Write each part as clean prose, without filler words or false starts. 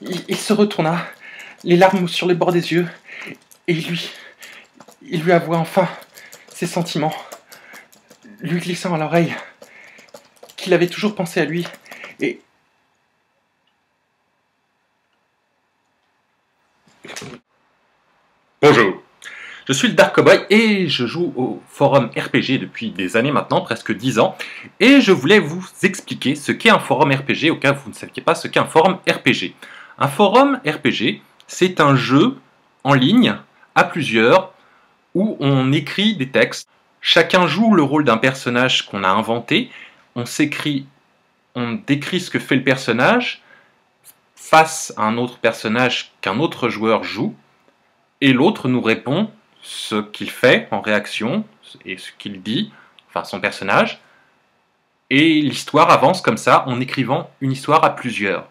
il se retourna, les larmes sur le bord des yeux, et il lui avoua enfin ses sentiments, lui glissant à l'oreille qu'il avait toujours pensé à lui, et... Bonjour, je suis le Dark Cowboy et je joue au forum RPG depuis des années maintenant, presque 10 ans, et je voulais vous expliquer ce qu'est un forum RPG au cas où vous ne saviez pas ce qu'est un forum RPG. Un forum RPG, c'est un jeu en ligne à plusieurs où on écrit des textes. Chacun joue le rôle d'un personnage qu'on a inventé, on décrit ce que fait le personnage face à un autre personnage qu'un autre joueur joue, et l'autre nous répond ce qu'il fait en réaction et ce qu'il dit, enfin son personnage, et l'histoire avance comme ça en écrivant une histoire à plusieurs.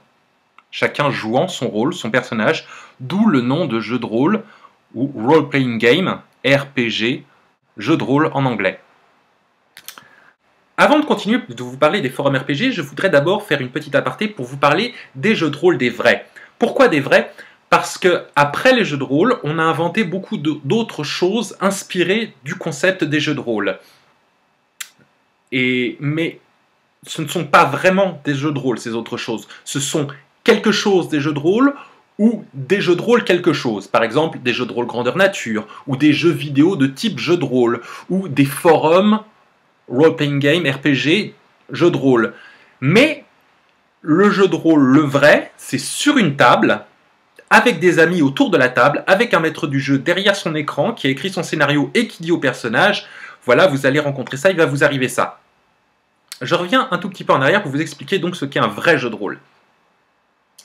Chacun jouant son rôle, son personnage, d'où le nom de jeu de rôle ou role-playing game, RPG, jeu de rôle en anglais. Avant de continuer de vous parler des forums RPG, je voudrais d'abord faire une petite aparté pour vous parler des jeux de rôle des vrais. Pourquoi des vrais ? Parce que après les jeux de rôle, on a inventé beaucoup d'autres choses inspirées du concept des jeux de rôle. Mais ce ne sont pas vraiment des jeux de rôle, ces autres choses. Ce sont quelque chose des jeux de rôle ou des jeux de rôle quelque chose. Par exemple, des jeux de rôle grandeur nature, ou des jeux vidéo de type jeu de rôle, ou des forums role-playing game, RPG, jeu de rôle. Mais le jeu de rôle, le vrai, c'est sur une table, avec des amis autour de la table, avec un maître du jeu derrière son écran qui a écrit son scénario et qui dit au personnage « Voilà, vous allez rencontrer ça, il va vous arriver ça ». Je reviens un tout petit peu en arrière pour vous expliquer donc ce qu'est un vrai jeu de rôle.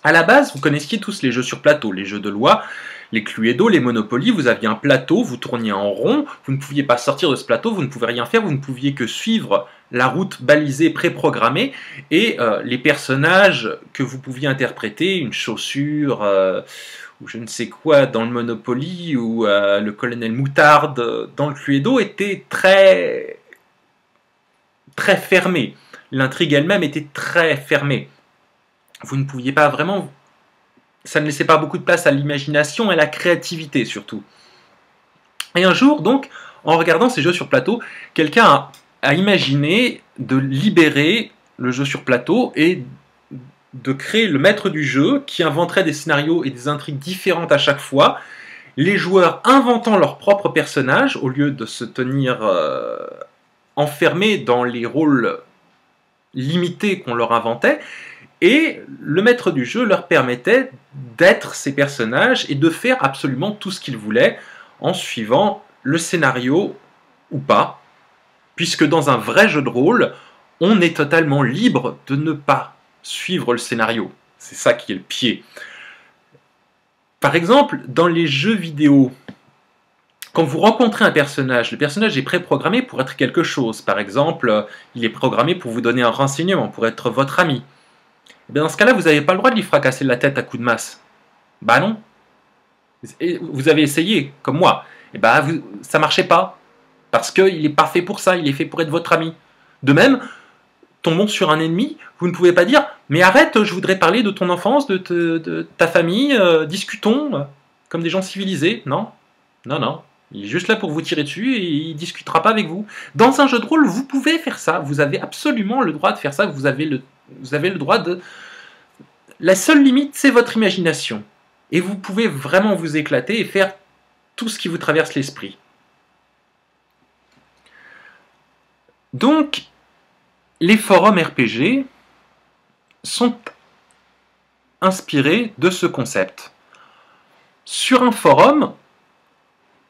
À la base, vous connaissiez tous les jeux sur plateau, les jeux de loi, les Cluedo, les Monopoly, vous aviez un plateau, vous tourniez en rond, vous ne pouviez pas sortir de ce plateau, vous ne pouviez rien faire, vous ne pouviez que suivre la route balisée, préprogrammée, et les personnages que vous pouviez interpréter, une chaussure, ou je ne sais quoi dans le Monopoly, ou le colonel Moutarde dans le Cluedo, étaient très fermés. L'intrigue elle-même était très fermée. Vous ne pouviez pas vraiment... Ça ne laissait pas beaucoup de place à l'imagination et à la créativité surtout. Et un jour, donc, en regardant ces jeux sur plateau, quelqu'un a imaginé de libérer le jeu sur plateau et de créer le maître du jeu qui inventerait des scénarios et des intrigues différentes à chaque fois, les joueurs inventant leur propre personnage au lieu de se tenir enfermés dans les rôles limités qu'on leur inventait. Et le maître du jeu leur permettait d'être ces personnages et de faire absolument tout ce qu'ils voulaient en suivant le scénario ou pas, puisque dans un vrai jeu de rôle, on est totalement libre de ne pas suivre le scénario. C'est ça qui est le pied. Par exemple, dans les jeux vidéo, quand vous rencontrez un personnage, le personnage est préprogrammé pour être quelque chose. Par exemple, il est programmé pour vous donner un renseignement, pour être votre ami. Et bien dans ce cas-là, vous n'avez pas le droit de lui fracasser la tête à coups de masse. Bah non. Et vous avez essayé, comme moi. Et bah ça marchait pas. Parce qu'il n'est pas fait pour ça, il est fait pour être votre ami. De même, tombons sur un ennemi, vous ne pouvez pas dire « Mais arrête, je voudrais parler de ton enfance, de ta famille, discutons, comme des gens civilisés. » Non, non, non. Il est juste là pour vous tirer dessus et il ne discutera pas avec vous. Dans un jeu de rôle, vous pouvez faire ça. Vous avez absolument le droit de faire ça. Vous avez le droit de... La seule limite, c'est votre imagination. Et vous pouvez vraiment vous éclater et faire tout ce qui vous traverse l'esprit. Donc, les forums RPG sont inspirés de ce concept. Sur un forum,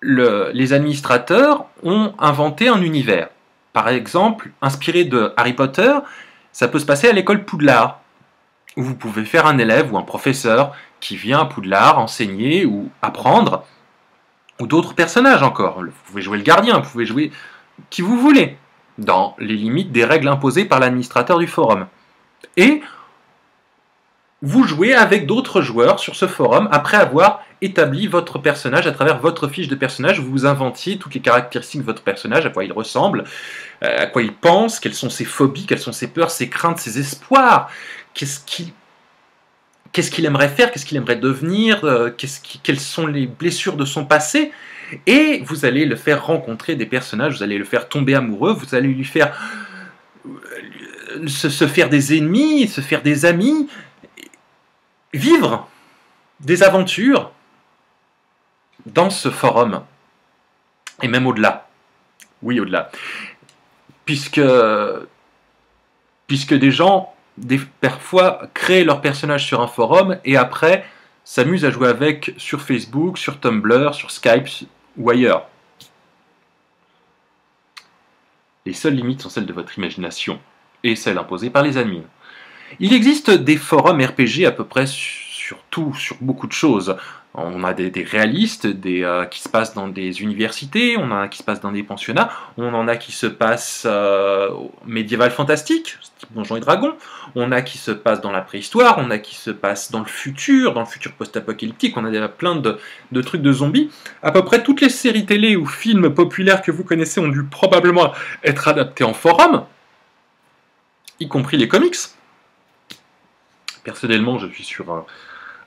les administrateurs ont inventé un univers. Par exemple, inspiré de Harry Potter, ça peut se passer à l'école Poudlard, où vous pouvez faire un élève ou un professeur qui vient à Poudlard enseigner ou apprendre, ou d'autres personnages encore. Vous pouvez jouer le gardien, vous pouvez jouer qui vous voulez, dans les limites des règles imposées par l'administrateur du forum. Et vous jouez avec d'autres joueurs sur ce forum après avoir établi votre personnage à travers votre fiche de personnage. Vous vous inventiez toutes les caractéristiques de votre personnage, à quoi il ressemble, à quoi il pense, quelles sont ses phobies, quelles sont ses peurs, ses craintes, ses espoirs, qu'est-ce qu'il aimerait faire, qu'est-ce qu'il aimerait devenir, quelles sont les blessures de son passé, et vous allez le faire rencontrer des personnages, vous allez le faire tomber amoureux, vous allez lui faire se faire des ennemis, se faire des amis, vivre des aventures dans ce forum, et même au-delà. Oui, au-delà. Puisque des gens, parfois, créent leur personnage sur un forum, et après, s'amusent à jouer avec sur Facebook, sur Tumblr, sur Skype, ou ailleurs. Les seules limites sont celles de votre imagination, et celles imposées par les admins. Il existe des forums RPG à peu près sur tout, sur beaucoup de choses. On a des réalistes, qui se passent dans des universités, on en a qui se passent dans des pensionnats, on en a qui se passent médiéval fantastique, type Donjons et Dragons, on a qui se passent dans la préhistoire, on a qui se passent dans le futur post-apocalyptique, on a plein de trucs de zombies. À peu près toutes les séries télé ou films populaires que vous connaissez ont dû probablement être adaptés en forum, y compris les comics. Personnellement, je suis sur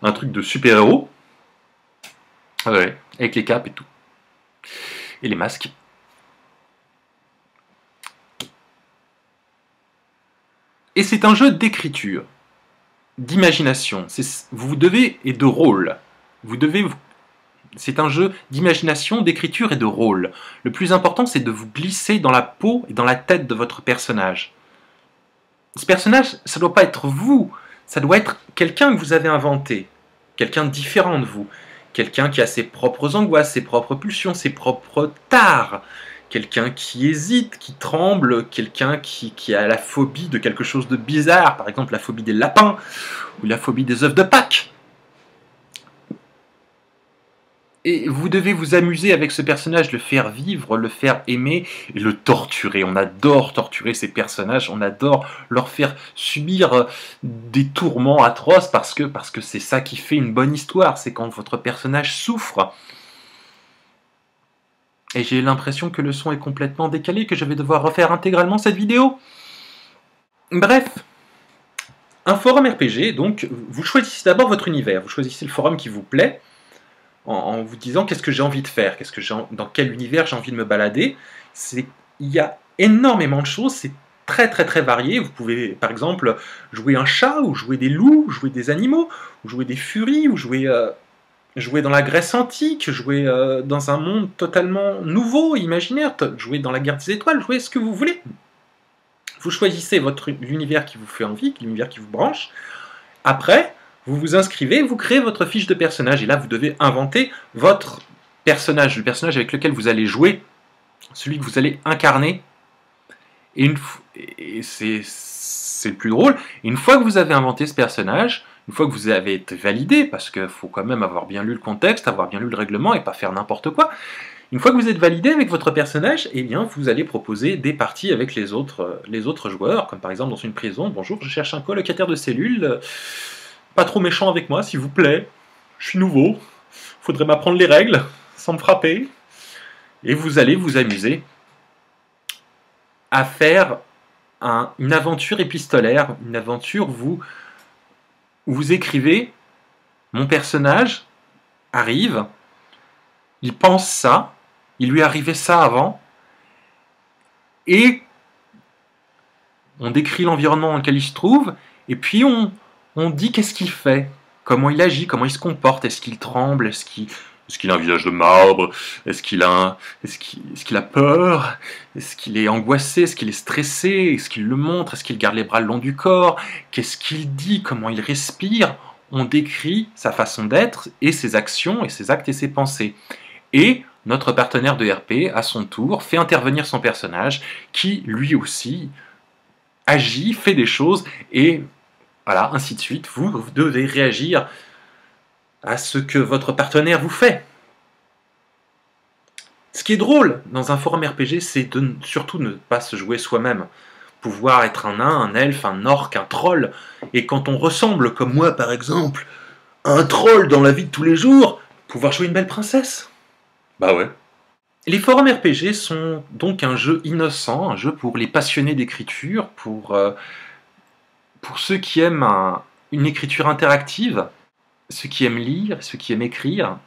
un truc de super-héros. Ouais, avec les capes et tout. Et les masques. Et c'est un jeu d'écriture, d'imagination. Vous devez, et de rôle. C'est un jeu d'imagination, d'écriture et de rôle. Le plus important, c'est de vous glisser dans la peau et dans la tête de votre personnage. Ce personnage, ça ne doit pas être vous. Ça doit être quelqu'un que vous avez inventé. Quelqu'un de différent de vous. Quelqu'un qui a ses propres angoisses, ses propres pulsions, ses propres tares. Quelqu'un qui hésite, qui tremble, quelqu'un qui a la phobie de quelque chose de bizarre, par exemple la phobie des lapins, ou la phobie des œufs de Pâques. Et vous devez vous amuser avec ce personnage, le faire vivre, le faire aimer, et le torturer. On adore torturer ces personnages, on adore leur faire subir des tourments atroces, parce que c'est ça qui fait une bonne histoire, c'est quand votre personnage souffre. Et j'ai l'impression que le son est complètement décalé, que je vais devoir refaire intégralement cette vidéo. Bref, un forum RPG, donc vous choisissez d'abord votre univers, vous choisissez le forum qui vous plaît, en vous disant qu'est-ce que j'ai envie de faire, dans quel univers j'ai envie de me balader. Il y a énormément de choses, c'est très très très varié. Vous pouvez par exemple jouer un chat, ou jouer des loups, ou jouer des animaux, ou jouer des furies, ou jouer dans la Grèce antique, jouer dans un monde totalement nouveau, imaginaire, jouer dans la guerre des étoiles, jouer ce que vous voulez. Vous choisissez l'univers qui vous fait envie, l'univers qui vous branche. Après, vous vous inscrivez, vous créez votre fiche de personnage, et là vous devez inventer votre personnage, le personnage avec lequel vous allez jouer, celui que vous allez incarner, et c'est le plus drôle. Et une fois que vous avez inventé ce personnage, une fois que vous avez été validé, parce qu'il faut quand même avoir bien lu le contexte, avoir bien lu le règlement, et pas faire n'importe quoi, une fois que vous êtes validé avec votre personnage, eh bien vous allez proposer des parties avec les autres joueurs, comme par exemple dans une prison. Bonjour, je cherche un colocataire de cellule, pas trop méchant avec moi, s'il vous plaît. Je suis nouveau. Faudrait m'apprendre les règles, sans me frapper. Et vous allez vous amuser à faire une aventure épistolaire, une aventure où vous écrivez, mon personnage arrive, il pense ça, il lui arrivait ça avant, et on décrit l'environnement dans lequel il se trouve, et puis on dit qu'est-ce qu'il fait, comment il agit, comment il se comporte, est-ce qu'il tremble, est-ce qu'il a un visage de marbre, est-ce qu'il a peur, est-ce qu'il est angoissé, est-ce qu'il est stressé, est-ce qu'il le montre, est-ce qu'il garde les bras le long du corps, qu'est-ce qu'il dit, comment il respire. On décrit sa façon d'être et ses actions et ses actes et ses pensées. Et notre partenaire de RP, à son tour, fait intervenir son personnage qui, lui aussi, agit, fait des choses, et voilà, ainsi de suite. Vous devez réagir à ce que votre partenaire vous fait. Ce qui est drôle dans un forum RPG, c'est de surtout ne pas se jouer soi-même. Pouvoir être un nain, un elfe, un orc, un troll, et quand on ressemble, comme moi par exemple, à un troll dans la vie de tous les jours, pouvoir jouer une belle princesse. Bah ouais. Les forums RPG sont donc un jeu innocent, un jeu pour les passionnés d'écriture, pour ceux qui aiment une écriture interactive, ceux qui aiment lire, ceux qui aiment écrire.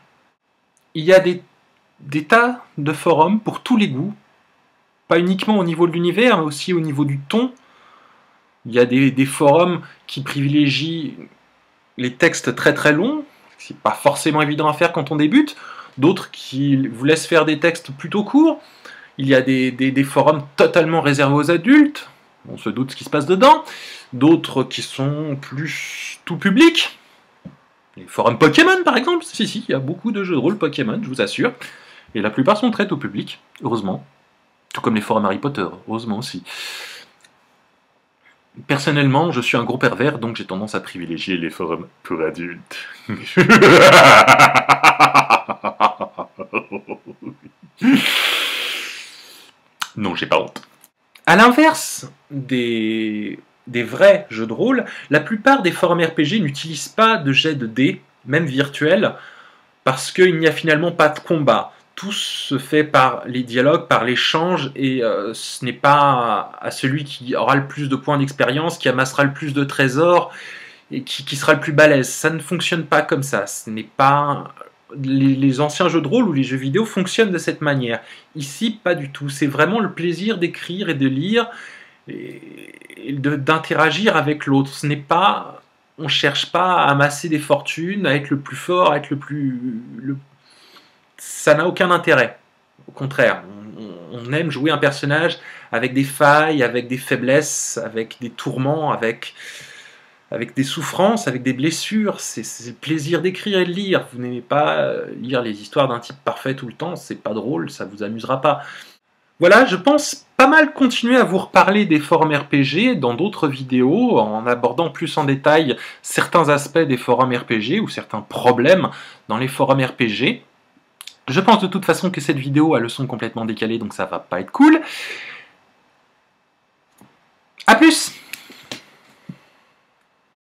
Il y a des tas de forums pour tous les goûts, pas uniquement au niveau de l'univers, mais aussi au niveau du ton. Il y a des forums qui privilégient les textes très très longs, c'est pas forcément évident à faire quand on débute, d'autres qui vous laissent faire des textes plutôt courts. Il y a des forums totalement réservés aux adultes, on se doute ce qui se passe dedans, d'autres qui sont plus tout public. Les forums Pokémon par exemple, si, il y a beaucoup de jeux de rôle Pokémon, je vous assure, et la plupart sont très tout public, heureusement. Tout comme les forums Harry Potter, heureusement aussi. Personnellement, je suis un gros pervers, donc j'ai tendance à privilégier les forums pour adultes. Non, j'ai pas honte. A l'inverse des vrais jeux de rôle, la plupart des forums RPG n'utilisent pas de jet de dés, même virtuels, parce qu'il n'y a finalement pas de combat. Tout se fait par les dialogues, par l'échange, et ce n'est pas à celui qui aura le plus de points d'expérience, qui amassera le plus de trésors, et qui sera le plus balèze. Ça ne fonctionne pas comme ça. Ce n'est pas... Les anciens jeux de rôle ou les jeux vidéo fonctionnent de cette manière. Ici, pas du tout. C'est vraiment le plaisir d'écrire et de lire, et d'interagir avec l'autre. Ce n'est pas... On ne cherche pas à amasser des fortunes, à être le plus fort, à être le plus... Ça n'a aucun intérêt. Au contraire, on aime jouer un personnage avec des failles, avec des faiblesses, avec des tourments, avec des souffrances, avec des blessures. C'est le plaisir d'écrire et de lire. Vous n'aimez pas lire les histoires d'un type parfait tout le temps, c'est pas drôle, ça vous amusera pas. Voilà, je pense pas mal continuer à vous reparler des forums RPG dans d'autres vidéos, en abordant plus en détail certains aspects des forums RPG ou certains problèmes dans les forums RPG. Je pense de toute façon que cette vidéo a le son complètement décalé, donc ça va pas être cool. A plus!